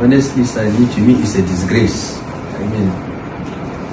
honestly, Sani, to me, it's a disgrace. I mean,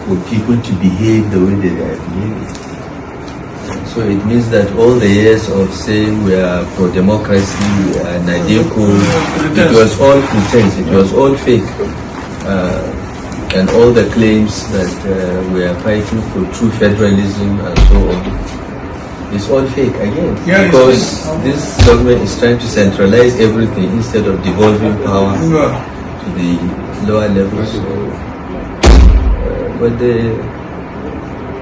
for people to behave the way they are behaving. So it means that all the years of saying we are for democracy, we are Nadeco, it was all pretense, it was all fake. And all the claims that we are fighting for true federalism and so on, it's all fake again. Yeah, because this government is trying to centralize everything instead of devolving power to the lower levels. But the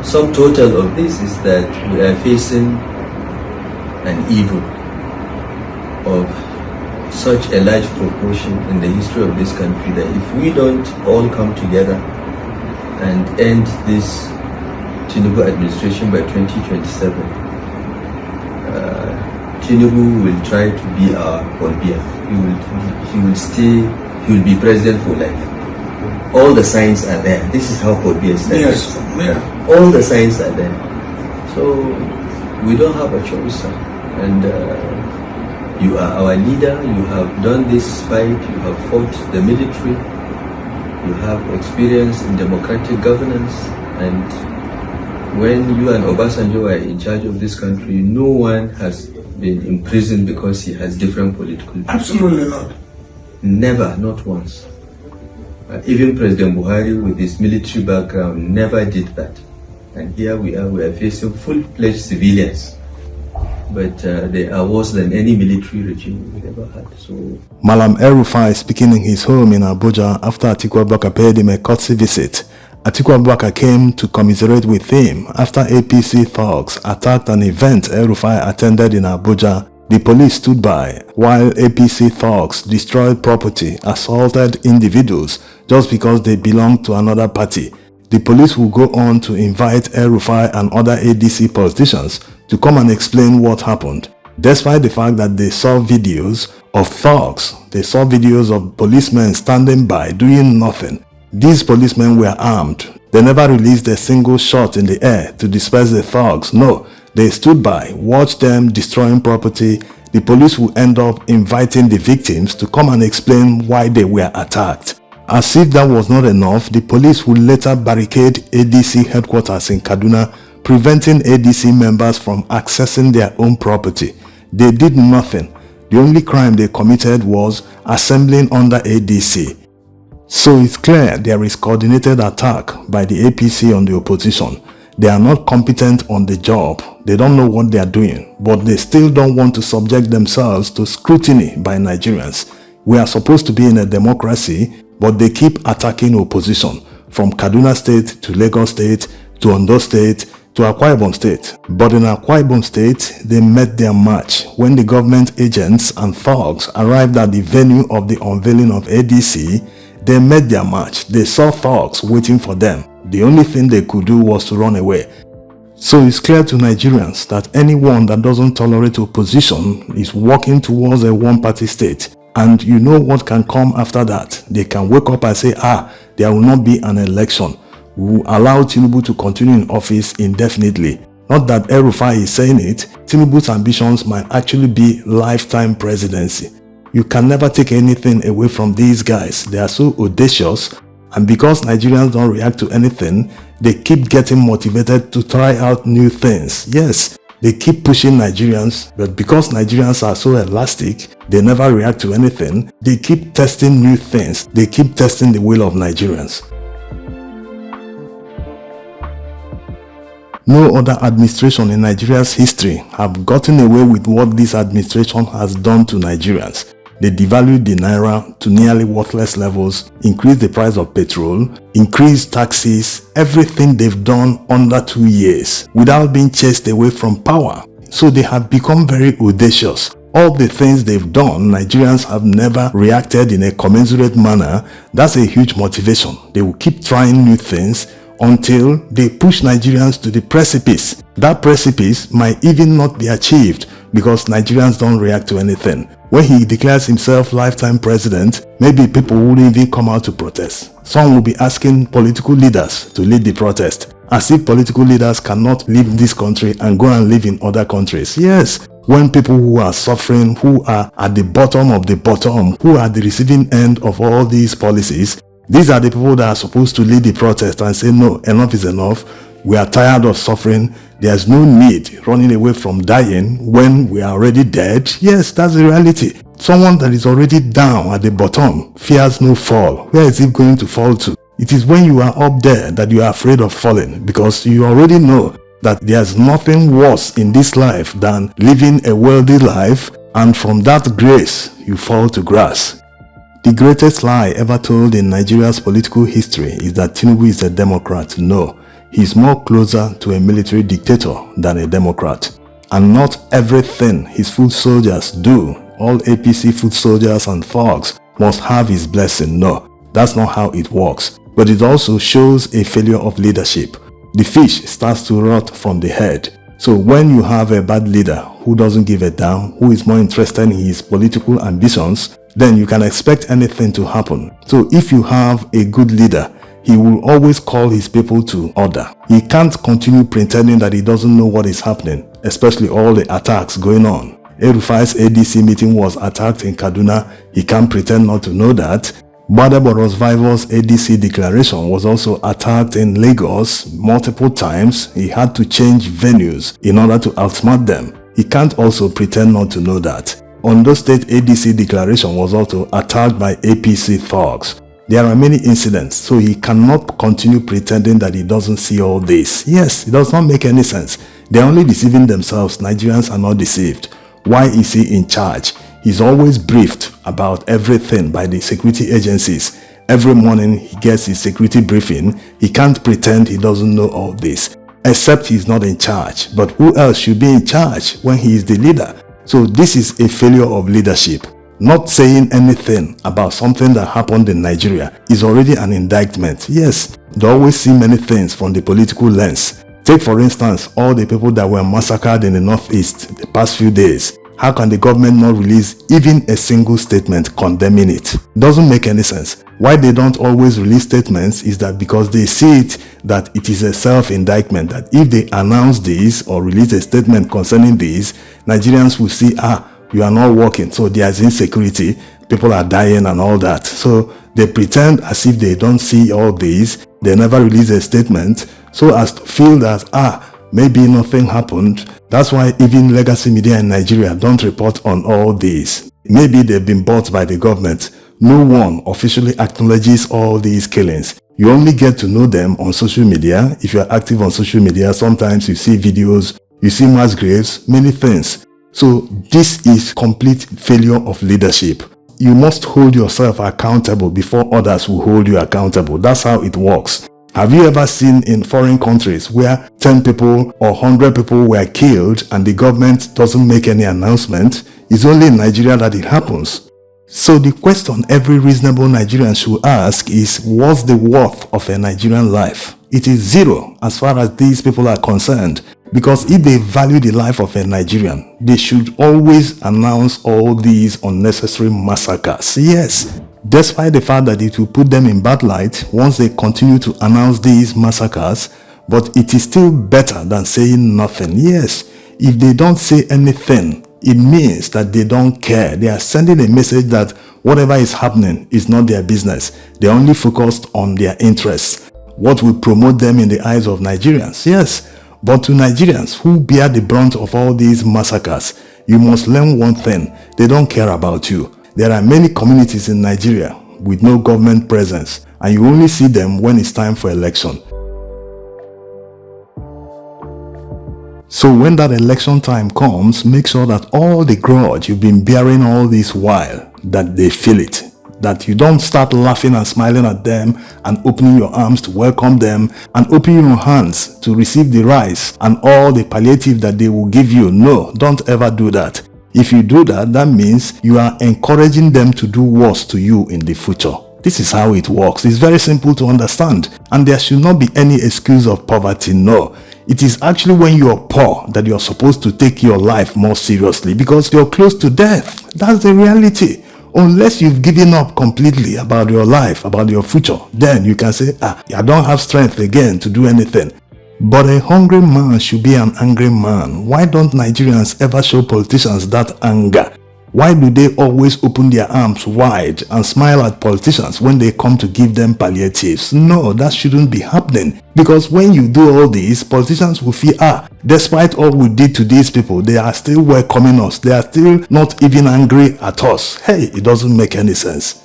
sum total of this is that we are facing an evil of such a large proportion in the history of this country that if we don't all come together and end this Tinubu administration by 2027, Tinubu will try to be our Kolbia. He will be president for life. All the signs are there. This is how Kolbia is started. Yes, yeah. All the signs are there. So we don't have a choice. And you are our leader. You have done this fight. You have fought the military. You have experience in democratic governance. And when you and Obasanjo are in charge of this country, no one has been imprisoned because he has different political views. Absolutely not. Never, not once. Even President Buhari, with his military background, never did that. And here we are facing full-fledged civilians. But they are worse than any military regime we ever had. So, Malam Rufai speaking in his home in Abuja after Atiku Abubakar paid him a courtesy visit. Atiku Abubakar came to commiserate with him after APC thugs attacked an event Rufai attended in Abuja. The police stood by while APC thugs destroyed property, assaulted individuals just because they belonged to another party. The police will go on to invite Rufai and other ADC politicians to come and explain what happened. Despite the fact that they saw videos of thugs, they saw videos of policemen standing by doing nothing. These policemen were armed. They never released a single shot in the air to disperse the thugs. No, they stood by, watched them destroying property. The police will end up inviting the victims to come and explain why they were attacked. As if that was not enough, the police would later barricade ADC headquarters in Kaduna, preventing ADC members from accessing their own property. They did nothing. The only crime they committed was assembling under ADC. So it's clear there is coordinated attack by the APC on the opposition. They are not competent on the job. They don't know what they are doing, but they still don't want to subject themselves to scrutiny by Nigerians. We are supposed to be in a democracy, but they keep attacking opposition from Kaduna State to Lagos State to Ondo State to Akwa Ibom State. But in Akwa Ibom State, they met their match when the government agents and thugs arrived at the venue of the unveiling of ADC. They met their match. They saw thugs waiting for them. The only thing they could do was to run away. So it's clear to Nigerians that anyone that doesn't tolerate opposition is walking towards a one-party state. And you know what can come after that. They can wake up and say, there will not be an election. We will allow Tinubu to continue in office indefinitely. Not that Rufai is saying it. Tinubu's ambitions might actually be lifetime presidency. You can never take anything away from these guys. They are so audacious. And because Nigerians don't react to anything, they keep getting motivated to try out new things. Yes, they keep pushing Nigerians, but because Nigerians are so elastic, they never react to anything. They keep testing new things. They keep testing the will of Nigerians. No other administration in Nigeria's history have gotten away with what this administration has done to Nigerians. They devalued the naira to nearly worthless levels, increased the price of petrol, increased taxes, everything they've done under 2 years without being chased away from power. So they have become very audacious. All the things they've done, Nigerians have never reacted in a commensurate manner. That's a huge motivation. They will keep trying new things until they push Nigerians to the precipice. That precipice might even not be achieved because Nigerians don't react to anything. When he declares himself lifetime president, maybe people wouldn't even come out to protest. Some will be asking political leaders to lead the protest, as if political leaders cannot leave this country and go and live in other countries. Yes, when people who are suffering, who are at the bottom of the bottom, who are at the receiving end of all these policies, these are the people that are supposed to lead the protest and say, no, enough is enough. We are tired of suffering. There's no need running away from dying when we are already dead. Yes, that's the reality. Someone that is already down at the bottom fears no fall. Where is it going to fall to? It is when you are up there that you are afraid of falling, because you already know that there's nothing worse in this life than living a wealthy life, and from that grace you fall to grass. The greatest lie ever told in Nigeria's political history is that Tinubu is a Democrat. No, he's more closer to a military dictator than a Democrat. And not everything his foot soldiers do, all APC foot soldiers and thugs, must have his blessing. No, that's not how it works. But it also shows a failure of leadership. The fish starts to rot from the head. So when you have a bad leader who doesn't give a damn, who is more interested in his political ambitions, then you can expect anything to happen. So if you have a good leader, he will always call his people to order. He can't continue pretending that he doesn't know what is happening, especially all the attacks going on. Rufai's ADC meeting was attacked in Kaduna. He can't pretend not to know that. Badeboros Vival's ADC declaration was also attacked in Lagos multiple times. He had to change venues in order to outsmart them. He can't also pretend not to know that. Ondo State ADC declaration was also attacked by APC thugs. There are many incidents, so he cannot continue pretending that he doesn't see all this. Yes, it does not make any sense. They're only deceiving themselves. Nigerians are not deceived. Why is he in charge? He's always briefed about everything by the security agencies. Every morning he gets his security briefing. He can't pretend he doesn't know all this, except he's not in charge. But who else should be in charge when he is the leader? So this is a failure of leadership. Not saying anything about something that happened in Nigeria is already an indictment. Yes, they always see many things from the political lens. Take for instance all the people that were massacred in the Northeast the past few days. How can the government not release even a single statement condemning it? Doesn't make any sense. Why they don't always release statements is that because they see it that it is a self-indictment, that if they announce this or release a statement concerning this, Nigerians will see, you are not working, so there's insecurity, people are dying and all that. So they pretend as if they don't see all this. They never release a statement so as to feel that, maybe nothing happened. That's why even legacy media in Nigeria don't report on all this. Maybe they've been bought by the government. No one officially acknowledges all these killings. You only get to know them on social media. If you are active on social media, sometimes you see videos, you see mass graves, many things. So this is complete failure of leadership. You must hold yourself accountable before others will hold you accountable. That's how it works. Have you ever seen in foreign countries where 10 people or 100 people were killed and the government doesn't make any announcement? It's only in Nigeria that it happens. So the question every reasonable Nigerian should ask is, what's the worth of a Nigerian life? It is zero as far as these people are concerned. Because if they value the life of a Nigerian, they should always announce all these unnecessary massacres. Yes. Despite the fact that it will put them in bad light once they continue to announce these massacres, but it is still better than saying nothing. Yes, if they don't say anything, it means that they don't care. They are sending a message that whatever is happening is not their business. They're only focused on their interests, what will promote them in the eyes of Nigerians. Yes, but to Nigerians who bear the brunt of all these massacres, you must learn one thing: they don't care about you. There are many communities in Nigeria with no government presence, and you only see them when it's time for election. So when that election time comes, make sure that all the grudge you've been bearing all this while, that they feel it. That you don't start laughing and smiling at them and opening your arms to welcome them and opening your hands to receive the rice and all the palliative that they will give you. No, don't ever do that. If you do that, that means you are encouraging them to do worse to you in the future. This is how it works. It's very simple to understand, and there should not be any excuse of poverty. No, it is actually when you're poor that you're supposed to take your life more seriously, because you're close to death. That's the reality. Unless you've given up completely about your life, about your future, then you can say, I don't have strength again to do anything. But a hungry man should be an angry man. Why don't Nigerians ever show politicians that anger? Why do they always open their arms wide and smile at politicians when they come to give them palliatives? No, that shouldn't be happening. Because when you do all this, politicians will feel, despite all we did to these people, they are still welcoming us. They are still not even angry at us. Hey, it doesn't make any sense.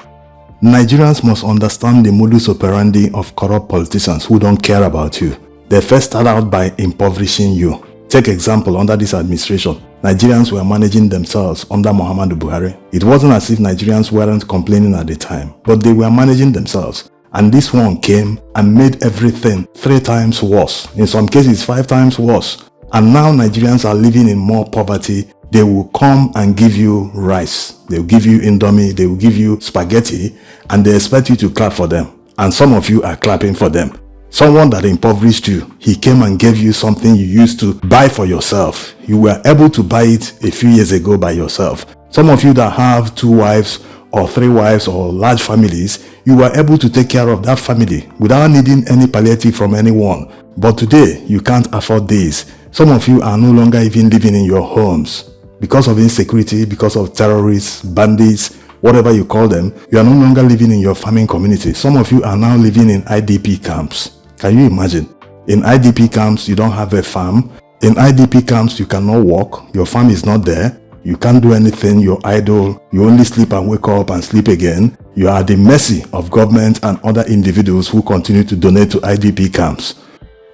Nigerians must understand the modus operandi of corrupt politicians who don't care about you. They first start out by impoverishing you. Take example, under this administration, Nigerians were managing themselves under Muhammadu Buhari. It wasn't as if Nigerians weren't complaining at the time, but they were managing themselves. And this one came and made everything 3 times worse, in some cases 5 times worse. And now Nigerians are living in more poverty. They will come and give you rice. They will give you indomie, they will give you spaghetti, and they expect you to clap for them. And some of you are clapping for them. Someone that impoverished you, he came and gave you something you used to buy for yourself. You were able to buy it a few years ago by yourself. Some of you that have 2 wives or 3 wives or large families, you were able to take care of that family without needing any palliative from anyone. But today, you can't afford this. Some of you are no longer even living in your homes. Because of insecurity, because of terrorists, bandits, whatever you call them, you are no longer living in your farming community. Some of you are now living in IDP camps. Can you imagine? In IDP camps, you don't have a farm. In IDP camps, you cannot walk. Your farm is not there. You can't do anything. You're idle. You only sleep and wake up and sleep again. You are at the mercy of government and other individuals who continue to donate to IDP camps.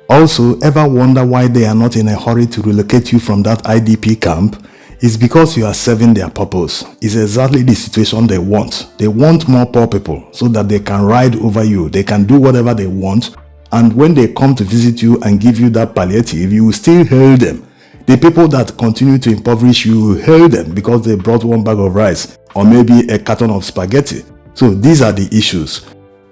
Also, ever wonder why they are not in a hurry to relocate you from that IDP camp? It's because you are serving their purpose. It's exactly the situation they want. They want more poor people so that they can ride over you. They can do whatever they want. And when they come to visit you and give you that palliative, you will still hail them. The people that continue to impoverish you will hail them because they brought 1 bag of rice or maybe a carton of spaghetti. So these are the issues.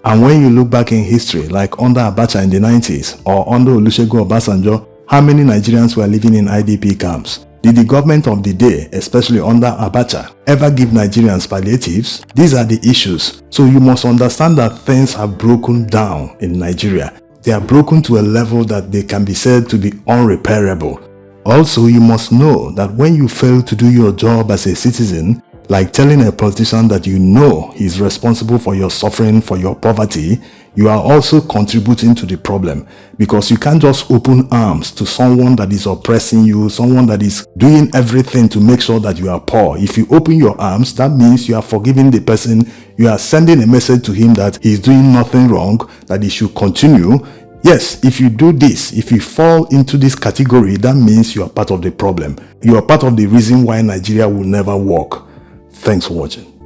And when you look back in history, like under Abacha in the 90s or under Olusegun Obasanjo, how many Nigerians were living in IDP camps? Did the government of the day, especially under Abacha, ever give Nigerians palliatives? These are the issues. So you must understand that things have broken down in Nigeria. They are broken to a level that they can be said to be unrepairable. Also, you must know that when you fail to do your job as a citizen, like telling a politician that you know he is responsible for your suffering, for your poverty, you are also contributing to the problem, because you can't just open arms to someone that is oppressing you, someone that is doing everything to make sure that you are poor. If you open your arms, that means you are forgiving the person. You are sending a message to him that he is doing nothing wrong, that he should continue. Yes, if you do this, if you fall into this category, that means you are part of the problem. You are part of the reason why Nigeria will never work. Thanks for watching.